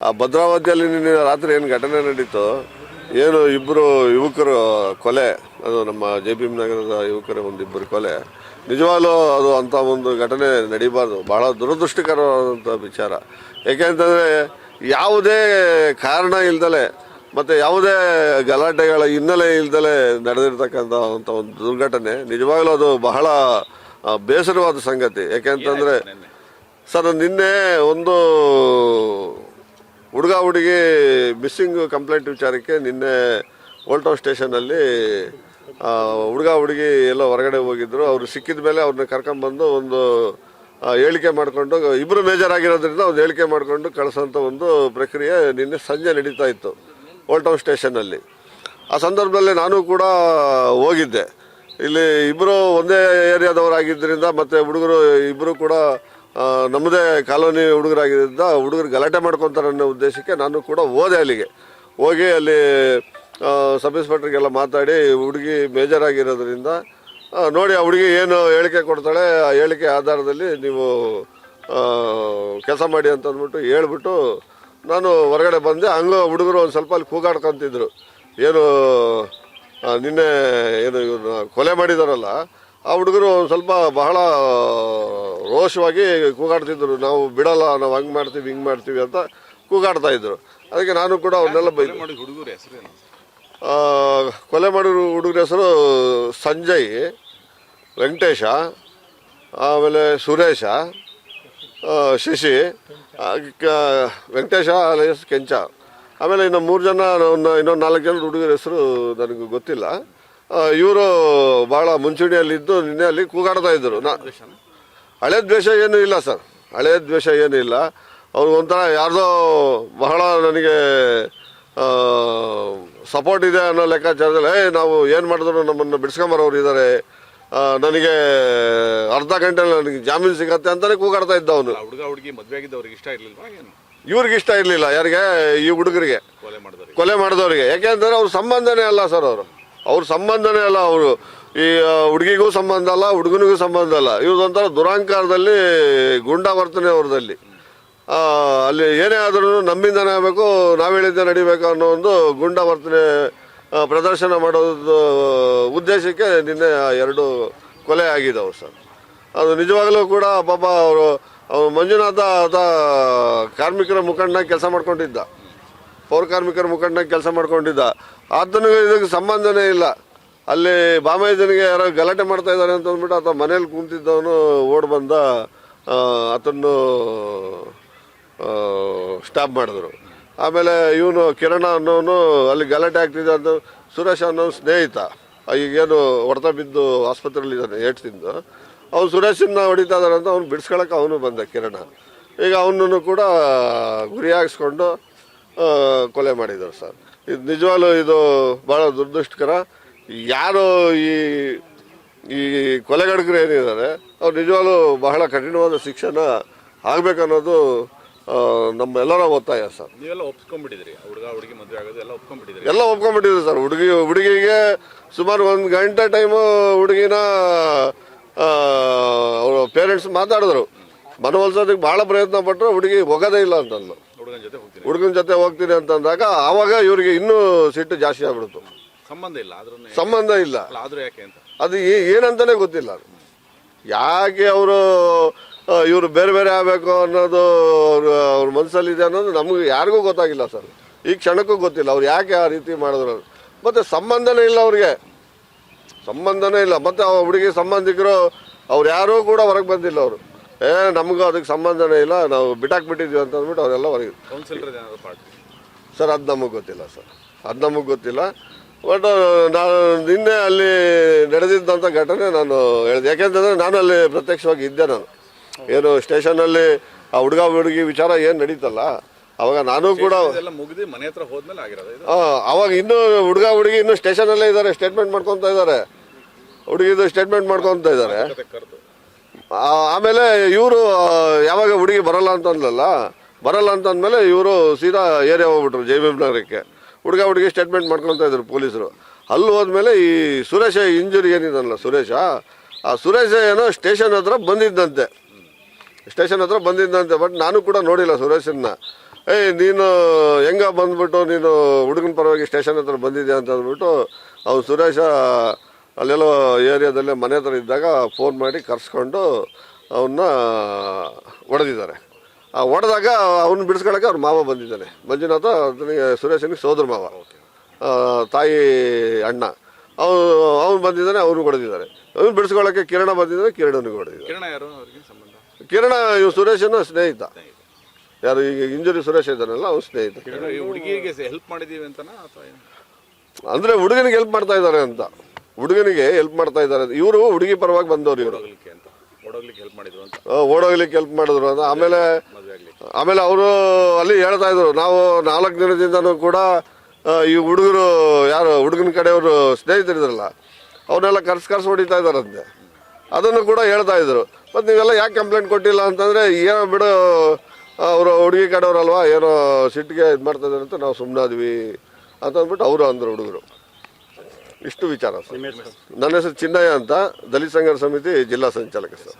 ಆ ಭದ್ರಾವತಿಯಲ್ಲಿ ನಿನ್ನೆ ರಾತ್ರಿ ಏನು ಘಟನೆ ನಡೀತು, ಏನು ಇಬ್ಬರು ಯುವಕರು ಕೊಲೆ, ಅದು ನಮ್ಮ JBM ನಗರದ ಯುವಕರ ಒಂದಿಬ್ಬರು ಕೊಲೆ, ನಿಜವಾಗ್ಲೂ ಅದು ಅಂಥ ಒಂದು ಘಟನೆ ನಡೀಬಾರ್ದು. ಭಾಳ ದುರದೃಷ್ಟಕರವಾದಂಥ ವಿಚಾರ. ಏಕೆಂತಂದರೆ ಯಾವುದೇ ಕಾರಣ ಇಲ್ದಲೆ ಮತ್ತು ಯಾವುದೇ ಗಲಾಟೆಗಳ ಹಿನ್ನೆಲೆ ಇಲ್ದಲೆ ನಡೆದಿರ್ತಕ್ಕಂಥ ಒಂದು ದುರ್ಘಟನೆ. ನಿಜವಾಗ್ಲೂ ಅದು ಬಹಳ ಬೇಸರವಾದ ಸಂಗತಿ. ಯಾಕೆಂತಂದರೆ ಸರ್, ನಿನ್ನೆ ಒಂದು ಹುಡುಗ ಹುಡುಗಿ ಮಿಸ್ಸಿಂಗ್ ಕಂಪ್ಲೇಂಟ್ ವಿಚಾರಕ್ಕೆ ನಿನ್ನೆ ಓಲ್ಡ್ ಟೌನ್ ಸ್ಟೇಷನಲ್ಲಿ ಹುಡುಗ ಹುಡುಗಿ ಎಲ್ಲ ಹೊರಗಡೆ ಹೋಗಿದ್ರು. ಅವರು ಸಿಕ್ಕಿದ ಮೇಲೆ ಅವ್ರನ್ನ ಕರ್ಕೊಂಡ್ಬಂದು ಒಂದು ಹೇಳಿಕೆ ಮಾಡಿಕೊಂಡು, ಇಬ್ಬರು ಮೇಜರ್ ಆಗಿರೋದ್ರಿಂದ ಒಂದು ಹೇಳಿಕೆ ಮಾಡಿಕೊಂಡು ಕಳಿಸೋಂಥ ಒಂದು ಪ್ರಕ್ರಿಯೆ ನಿನ್ನೆ ಸಂಜೆ ನಡೀತಾ ಇತ್ತು ಓಲ್ಡ್ ಟೌನ್ ಸ್ಟೇಷನ್ನಲ್ಲಿ. ಆ ಸಂದರ್ಭದಲ್ಲಿ ನಾನು ಕೂಡ ಹೋಗಿದ್ದೆ. ಇಲ್ಲಿ ಇಬ್ಬರು ಒಂದೇ ಏರಿಯಾದವರಾಗಿದ್ದರಿಂದ ಮತ್ತು ಹುಡುಗರು ಇಬ್ಬರು ಕೂಡ ನಮ್ಮದೇ ಕಾಲೋನಿ ಹುಡುಗರಾಗಿದ್ದರಿಂದ ಹುಡುಗರು ಗಲಾಟೆ ಮಾಡ್ಕೊತಾರೆ ಅನ್ನೋ ಉದ್ದೇಶಕ್ಕೆ ನಾನು ಕೂಡ ಹೋದೆ. ಅಲ್ಲಿಗೆ ಹೋಗಿ ಅಲ್ಲಿ ಸಬ್ ಇನ್ಸ್ಪೆಕ್ಟ್ರಿಗೆಲ್ಲ ಮಾತಾಡಿ, ಹುಡುಗಿ ಮೇಜರ್ ಆಗಿರೋದ್ರಿಂದ ನೋಡಿ ಆ ಹುಡುಗಿ ಏನು ಹೇಳಿಕೆ ಕೊಡ್ತಾಳೆ, ಆ ಹೇಳಿಕೆ ಆಧಾರದಲ್ಲಿ ನೀವು ಕೆಲಸ ಮಾಡಿ ಅಂತ ಅಂದ್ಬಿಟ್ಟು ಹೇಳ್ಬಿಟ್ಟು ನಾನು ಹೊರಗಡೆ ಬಂದೆ. ಹಂಗೆ ಹುಡುಗರು ಒಂದು ಸ್ವಲ್ಪ ಅಲ್ಲಿ ಕೂಗಾಡ್ಕೊತಿದ್ರು. ಏನು ನಿನ್ನೆ ಏನು ಇವ್ರನ್ನ ಕೊಲೆ ಮಾಡಿದಾರಲ್ಲ, ಆ ಹುಡುಗರು ಒಂದು ಸ್ವಲ್ಪ ಬಹಳ ರೋಷವಾಗಿ ಕೂಗಾಡ್ತಿದ್ರು. ನಾವು ಬಿಡಲ್ಲ, ನಾವು ಹಂಗೆ ಮಾಡ್ತೀವಿ ಹಿಂಗೆ ಮಾಡ್ತೀವಿ ಅಂತ ಕೂಗಾಡ್ತಾ ಇದ್ರು. ಅದಕ್ಕೆ ನಾನು ಕೂಡ ಅವ್ರನ್ನೆಲ್ಲ ಬೈದೆ. ಕೊಲೆ ಮಾಡಿರೋ ಹುಡುಗರ ಹೆಸರು ಸಂಜಯ್, ವೆಂಕಟೇಶ, ಆಮೇಲೆ ಸುರೇಶ, ಶಶಿ, ವೆಂಕಟೇಶ ಅಲಿಯಾಸ್ ಕೆಂಚ. ಆಮೇಲೆ ಇನ್ನು 3 ಜನ, ಇನ್ನೊಂದು 4 ಜನ ಹುಡುಗರ ಹೆಸರು ನನಗೆ ಗೊತ್ತಿಲ್ಲ. ಇವರು ಭಾಳ ಮುಂಚೂಣಿಯಲ್ಲಿದ್ದು ನಿನ್ನೆ ಅಲ್ಲಿ ಕೂಗಾಡ್ತಾ ಇದ್ದರು. ಹಳೆ ದ್ವೇಷ ಏನೂ ಇಲ್ಲ ಸರ್, ಹಳೆ ದ್ವೇಷ ಏನೂ ಇಲ್ಲ. ಅವ್ರು ಒಂಥರ ಯಾರ್ದೋ ಬಹಳ ನನಗೆ ಸಪೋರ್ಟ್ ಇದೆ ಅನ್ನೋ ಲೆಕ್ಕಾಚಾರದಲ್ಲಿ ನಾವು ಏನು ಮಾಡಿದ್ರು ನಮ್ಮನ್ನು ಬಿಡಿಸ್ಕೊಂಬರೋರು ಇದ್ದಾರೆ, ನನಗೆ ಅರ್ಧ ಗಂಟೆಯಲ್ಲಿ ನನಗೆ ಜಾಮೀನು ಸಿಗತ್ತೆ ಅಂತಲೇ ಕೂಗಾಡ್ತಾ ಇದ್ದ ಅವನು. ಹುಡುಗಿ ಮದುವೆ ಆಗಿದ್ದವ್ರಿಗೆ ಇಷ್ಟ ಇರಲಿಲ್ಲ, ಇವ್ರಿಗೆ ಇಷ್ಟ ಇರಲಿಲ್ಲ. ಯಾರಿಗೆ? ಈ ಹುಡುಗರಿಗೆ, ಕೊಲೆ ಮಾಡಿದವ್ರಿಗೆ. ಯಾಕೆಂದರೆ ಅವ್ರ ಸಂಬಂಧನೇ ಅಲ್ಲ ಸರ್, ಅವ್ರ ಸಂಬಂಧನೇ ಅಲ್ಲ. ಅವರು ಈ ಹುಡುಗಿಗೂ ಸಂಬಂಧ ಅಲ್ಲ, ಹುಡುಗನಿಗೂ ಸಂಬಂಧ ಅಲ್ಲ. ಇವ್ರದೊಂಥರ ದುರಾಂಕಾರದಲ್ಲಿ ಗುಂಡಾ ವರ್ತನೆ ಅವ್ರದಲ್ಲಿ. ಅಲ್ಲಿ ಏನೇ ಆದ್ರೂ ನಮ್ಮಿಂದನೇ ಆಗಬೇಕು, ನಾವು ಹೇಳಿದ್ದೆ ನಡಿಬೇಕು ಅನ್ನೋ ಒಂದು ಗುಂಡಾ ವರ್ತನೆ ಪ್ರದರ್ಶನ ಮಾಡೋದು ಉದ್ದೇಶಕ್ಕೆ ನಿನ್ನೆ 2 ಕೊಲೆ ಆಗಿದ್ದಾವೆ ಸರ್. ಅದು ನಿಜವಾಗಲೂ ಕೂಡ ಪಾಪ ಅವರು ಮಂಜುನಾಥ ಕಾರ್ಮಿಕರ ಮುಖಂಡನಾಗಿ ಕೆಲಸ ಮಾಡ್ಕೊಂಡಿದ್ದ, ಪೌರ ಕಾರ್ಮಿಕರ ಮುಖಂಡನಾಗಿ ಕೆಲಸ ಮಾಡ್ಕೊಂಡಿದ್ದ. ಆತನಿಗೆ ಇದಕ್ಕೆ ಸಂಬಂಧನೇ ಇಲ್ಲ. ಅಲ್ಲಿ ಬಾಮೈದನಿಗೆ ಯಾರೋ ಗಲಾಟೆ ಮಾಡ್ತಾ ಇದ್ದಾರೆ ಅಂತ ಅಂದ್ಬಿಟ್ಟು ಆತ ಮನೇಲಿ ಕೂತಿದ್ದವನು ಓಡ್ ಬಂದ, ಆತನ್ನು ಸ್ಟಾಪ್ ಮಾಡಿದ್ರು. ಆಮೇಲೆ ಇವನು ಕಿರಣ ಅನ್ನೋನು ಅಲ್ಲಿ ಗಲಾಟೆ ಆಗ್ತಿದ್ದ ಅಂತ, ಸುರೇಶ್ ಅನ್ನೋ ಸ್ನೇಹಿತ ಈಗೇನು ಹೊಡೆತ ಬಿದ್ದು ಆಸ್ಪತ್ರೆಯಲ್ಲಿ ಇದ್ದಾನೆ, ಏಟ್ ತಿಂದು. ಅವ್ನು ಸುರೇಶನ್ನ ಹೊಡಿತಾ ಇದ್ದಾನೆ ಅಂತ ಅವ್ನು ಬಿಡಿಸ್ಕೊಳಕ್ಕೆ ಅವನು ಬಂದ ಕಿರಣ. ಈಗ ಅವನನ್ನು ಕೂಡ ಗುರಿಯಾಗಿಸ್ಕೊಂಡು ಕೊಲೆ ಮಾಡಿದರು ಸರ್. ಇದು ನಿಜವಾಗ್ಲೂ ಇದು ಭಾಳ ದುರದೃಷ್ಟಕರ. ಯಾರು ಈ ಕೊಲೆಗಡಕರು ಏನಿದ್ದಾರೆ ಅವ್ರು ನಿಜವಾಗ್ಲೂ ಬಹಳ ಕಠಿಣವಾದ ಶಿಕ್ಷಣ ಆಗಬೇಕನ್ನೋದು ನಮ್ಮೆಲ್ಲರ ಒತ್ತಾಯ ಸರ್. ನೀವೆಲ್ಲ ಒಪ್ಕೊಂಡ್ಬಿಟ್ಟಿದ್ರಿ, ಹುಡುಗಿ ಮದುವೆ ಆಗೋದು ಎಲ್ಲ ಒಪ್ಕೊಂಡ್ಬಿಟ್ಟಿದ್ರಿ? ಎಲ್ಲ ಒಪ್ಕೊಂಡ್ಬಿಟ್ಟಿದ್ರಿ ಸರ್. ಹುಡುಗಿಗೆ ಸುಮಾರು 1 ಗಂಟೆ ಟೈಮು ಹುಡುಗಿನ ಅವರು ಪೇರೆಂಟ್ಸ್ ಮಾತಾಡಿದ್ರು. ಮನವೊಲಿಸೋದಕ್ಕೆ ಭಾಳ ಪ್ರಯತ್ನ ಪಟ್ಟರು, ಹುಡುಗಿ ಹೋಗೋದೇ ಇಲ್ಲ ಅಂತಂದು. ಹುಡುಗನ ಜೊತೆ ಹೋಗ್ತೀನಿ ಅಂತಂದಾಗ ಆವಾಗ ಇವ್ರಿಗೆ ಇನ್ನೂ ಸಿಟ್ಟು ಜಾಸ್ತಿ ಆಗ್ಬಿಡ್ತು. ಸಂಬಂಧ ಇಲ್ಲ, ಅದು ಏನಂತಾನೆ ಗೊತ್ತಿಲ್ಲ. ಯಾಕೆ ಅವರು ಇವರು ಬೇರೆ ಬೇರೆ ಆಗಬೇಕು ಅನ್ನೋದು ಅವ್ರ ಮನಸ್ಸಲ್ಲಿದೆ ಅನ್ನೋದು ನಮಗೆ ಯಾರಿಗೂ ಗೊತ್ತಾಗಿಲ್ಲ ಸರ್. ಈ ಕ್ಷಣಕ್ಕೂ ಗೊತ್ತಿಲ್ಲ ಅವ್ರು ಯಾಕೆ ಆ ರೀತಿ ಮಾಡಿದ್ರು. ಮತ್ತು ಸಂಬಂಧನೇ ಇಲ್ಲ, ಅವ್ರಿಗೆ ಸಂಬಂಧನೇ ಇಲ್ಲ. ಮತ್ತು ಆ ಹುಡುಗಿ ಸಂಬಂಧಿಕರು ಅವ್ರು ಯಾರೂ ಕೂಡ ಹೊರಗೆ ಬಂದಿಲ್ಲ. ಅವರು ನಮಗೂ ಅದಕ್ಕೆ ಸಂಬಂಧನೇ ಇಲ್ಲ, ನಾವು ಬಿಟ್ಟಾಕ್ಬಿಟ್ಟಿದ್ವಿ ಅಂತ ಅಂದ್ಬಿಟ್ಟು ಅವರೆಲ್ಲ ಹೊರಗೆ. ಸರ್ ಅದು ನಮಗೆ ಗೊತ್ತಿಲ್ಲ ಸರ್, ಅದು ನಮಗೆ ಗೊತ್ತಿಲ್ಲ. ಬಟ್ ನಾನು ನಿನ್ನೆ ಅಲ್ಲಿ ನಡೆದಿದ್ದಂಥ ಘಟನೆ ನಾನು ಹೇಳಿದೆ. ಯಾಕೆಂತಂದರೆ ನಾನು ಅಲ್ಲಿ ಪ್ರತ್ಯಕ್ಷವಾಗಿ ಇದ್ದೆ. ನಾನು ಏನು ಸ್ಟೇಷನಲ್ಲಿ ಆ ಹುಡುಗಿ ವಿಚಾರ ಏನು ನಡೀತಲ್ಲ, ಅವಾಗ ನಾನು ಕೂಡ ಮನೆ ಹತ್ರ ಹೋದ್ಮೇಲೆ ಆಗಿರೋದು. ಅವಾಗ ಇನ್ನೂ ಹುಡುಗಿ ಇನ್ನೂ ಸ್ಟೇಷನಲ್ಲೇ ಇದ್ದಾರೆ, ಸ್ಟೇಟ್ಮೆಂಟ್ ಮಾಡ್ಕೊತಾ ಇದ್ದಾರೆ. ಹುಡುಗಿದು ಸ್ಟೇಟ್ಮೆಂಟ್ ಮಾಡ್ಕೊತಾ ಇದ್ದಾರೆ. ಆಮೇಲೆ ಇವರು ಯಾವಾಗ ಹುಡುಗಿ ಬರಲ್ಲ ಅಂತಂದಲ್ಲ, ಬರಲ್ಲ ಅಂತಂದಮೇಲೆ ಇವರು ಸೀದಾ ಏರಿಯಾ ಹೋಗ್ಬಿಟ್ರು JBM ನಗರಕ್ಕೆ. ಹುಡುಗಿ ಸ್ಟೇಟ್ಮೆಂಟ್ ಮಾಡ್ಕೊತಾ ಇದ್ರು ಪೊಲೀಸರು. ಅಲ್ಲಿ ಹೋದ್ಮೇಲೆ ಈ ಸುರೇಶ ಇಂಜುರಿ ಏನಿದಲ್ಲ ಸುರೇಶ, ಆ ಸುರೇಶ ಏನೋ ಸ್ಟೇಷನ್ ಹತ್ರ ಬಂದಿದ್ದಂತೆ. ಬಟ್ ನಾನು ಕೂಡ ನೋಡಿಲ್ಲ ಸುರೇಶನ್ನ. ನೀನು ಹೆಂಗ ಬಂದ್ಬಿಟ್ಟು ನೀನು ಹುಡುಗನ ಪರವಾಗಿ ಸ್ಟೇಷನ್ ಹತ್ರ ಬಂದಿದ್ಯಾ ಅಂತ ಅಂದ್ಬಿಟ್ಟು ಅವ್ನು ಸುರೇಶ ಅಲ್ಲೆಲ್ಲೋ ಏರಿಯಾದಲ್ಲೇ ಮನೆ ಹತ್ರ ಇದ್ದಾಗ ಫೋನ್ ಮಾಡಿ ಕರ್ಸ್ಕೊಂಡು ಅವನ್ನ ಹೊಡೆದಿದ್ದಾರೆ. ಆ ಹೊಡೆದಾಗ ಅವ್ನು ಬಿಡಿಸ್ಕೊಳಕ್ಕೆ ಅವ್ರ ಮಾವ ಬಂದಿದ್ದಾನೆ, ಮಂಜುನಾಥ ಅದನಿಗೆ ಸುರೇಶನಿಗೆ ಸೋದರ ಮಾವ, ತಾಯಿ ಅಣ್ಣ. ಅವ್ನು ಬಂದಿದ್ದಾನೆ, ಅವ್ನು ಹೊಡೆದಿದ್ದಾರೆ. ಅವ್ನು ಬಿಡಿಸ್ಕೊಳ್ಳೋಕ್ಕೆ ಕಿರಣ ಬಂದಿದ್ದಾನೆ, ಕಿರಣನಿಗೆ ಹೊಡೆದಿದ್ದಾರೆ. ಕಿರಣ ಯಾರು ಅವ್ರಿಗೆ ಸಂಬಂಧ? ಕಿರಣ ಇವ್ ಸುರೇಶನ ಸ್ನೇಹಿತ. ಯಾರು ಈಗ ಇಂಜುರಿ ಸುರೇಶ್ ಇದ್ದಾನಲ್ಲ ಅವ್ನು ಸ್ನೇಹಿತ. ಈ ಹುಡುಗಿಗೆ ಹೆಲ್ಪ್ ಮಾಡಿದೀವಿ ಅಂತನಾ ಅಥವಾ ಏನು? ಅಂದ್ರೆ ಹುಡುಗನಿಗೆ ಹೆಲ್ಪ್ ಮಾಡ್ತಾ ಇದ್ದಾರೆ ಅಂತ, ಹುಡುಗನಿಗೆ ಹೆಲ್ಪ್ ಮಾಡ್ತಾ ಇದ್ದಾರೆ. ಇವರು ಹುಡುಗಿ ಪರವಾಗಿ ಬಂದವ್ರು, ಇವರು ಓಡೋಗ್ಲಿಕ್ಕೆ ಅಂತ ಓಡೋಗ್ಲಿಕ್ಕೆ ಹೆಲ್ಪ್ ಮಾಡಿದ್ರು ಅಂತ ಓಡೋಗ್ಲಿಕ್ಕೆ ಹೆಲ್ಪ್ ಮಾಡಿದ್ರು ಅಂತ. ಮದುವೆ ಆಗ್ಲಿಕ್ಕೆ ಆಮೇಲೆ ಅವರು ಅಲ್ಲಿ ಹೇಳ್ತಾ ಇದ್ರು, ನಾವು 4 ದಿನದಿಂದನೂ ಕೂಡ ಈ ಹುಡುಗರು ಯಾರು ಹುಡುಗನ ಕಡೆಯವರು ಸ್ನೇಹಿತರಿದ್ರಲ್ಲ ಅವನ್ನೆಲ್ಲ ಕರ್ಸ್ ಹೊಡಿತಾ ಇದ್ದಾರಂತೆ. ಅದನ್ನು ಕೂಡ ಹೇಳ್ತಾ ಇದ್ರು. ಮತ್ತು ನೀವೆಲ್ಲ ಯಾಕೆ ಕಂಪ್ಲೇಂಟ್ ಕೊಟ್ಟಿಲ್ಲ ಅಂತಂದರೆ, ಏನೋ ಬಿಡು ಅವರು ಹುಡುಗಿ ಕಡೆಯವ್ರಲ್ವಾ, ಏನೋ ಸಿಟ್ಟಿಗೆ ಇದು ಮಾಡ್ತಾ ಇದ್ದಾರೆ ಅಂತ ನಾವು ಸುಮ್ಮನಾದ್ವಿ ಅಂತ ಅಂದ್ಬಿಟ್ಟು ಅವರು ಅಂದರು ಹುಡುಗರು. ಇಷ್ಟು ವಿಚಾರ ಸರ್. ನನ್ನ ಹೆಸರು ಚಿನ್ನಯ್ಯ ಅಂತ, ದಲಿತ ಸಂಘರ್ಷ ಸಮಿತಿ ಜಿಲ್ಲಾ ಸಂಚಾಲಕ ಸರ್.